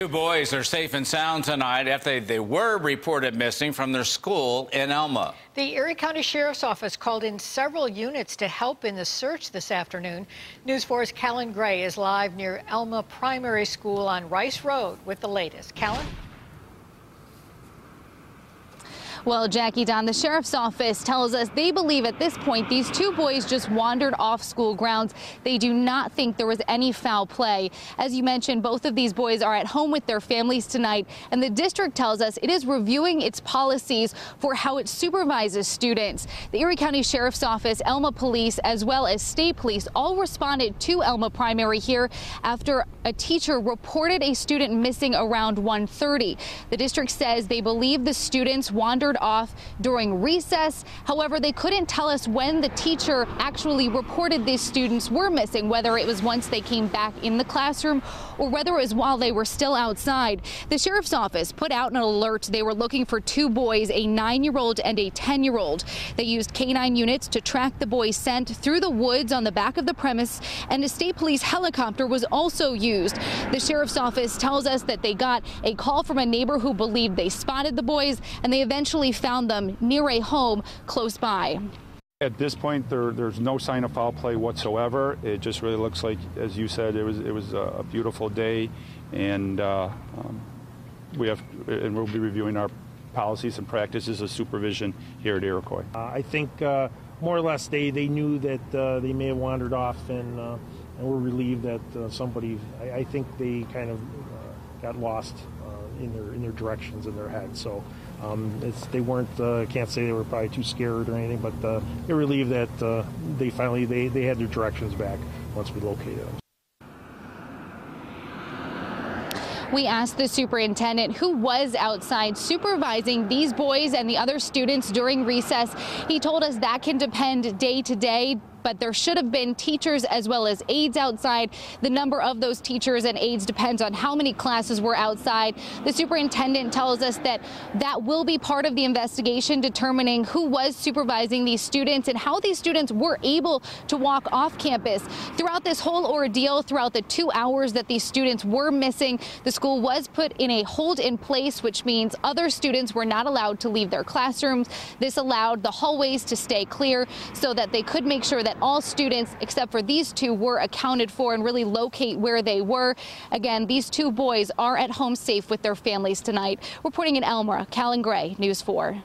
Two boys are safe and sound tonight after they were reported missing from their school in Elma. The Erie County Sheriff's Office called in several units to help in the search this afternoon. News 4's Callan Gray is live near Elma Primary School on Rice Road with the latest. Callan? Well, Jackie, Don, the sheriff's office tells us they believe at this point these two boys just wandered off school grounds. They do not think there was any foul play. As you mentioned, both of these boys are at home with their families tonight, and the district tells us it is reviewing its policies for how it supervises students. The Erie County Sheriff's Office, Elma Police, as well as State Police all responded to Elma Primary here after a teacher reported a student missing around 1:30. The district says they believe the students wandered off during recess. However, they couldn't tell us when the teacher actually reported these students were missing, whether it was once they came back in the classroom or whether it was while they were still outside. The sheriff's office put out an alert. They were looking for two boys, a 9-year-old and a 10-year-old. They used canine units to track the boys' scent through the woods on the back of the premise, and a state police helicopter was also used. The sheriff's office tells us that they got a call from a neighbor who believed they spotted the boys, and they eventually found them near a home close by. At this point, there's no sign of foul play whatsoever. It just really looks like, as you said, it was a beautiful day, and we'll be reviewing our policies and practices of supervision here at Iroquois. I think more or less they knew that they may have wandered off, and we're relieved that somebody. I think they kind of got lost in their directions in their head. So they weren't. Can't say they were probably too scared or anything, but they're relieved that they finally they had their directions back once we located them. We asked the superintendent who was outside supervising these boys and the other students during recess. He told us that can depend day to day, but there should have been teachers as well as aides outside. The number of those teachers and aides depends on how many classes were outside. The superintendent tells us that that will be part of the investigation, determining who was supervising these students and how these students were able to walk off campus. Throughout this whole ordeal, throughout the 2 hours that these students were missing, the school was put in a hold in place, which means other students were not allowed to leave their classrooms. This allowed the hallways to stay clear so that they could make sure that all students except for these two were accounted for and really locate where they were. Again, these two boys are at home safe with their families tonight. Reporting in Elma, Callan Gray, News 4.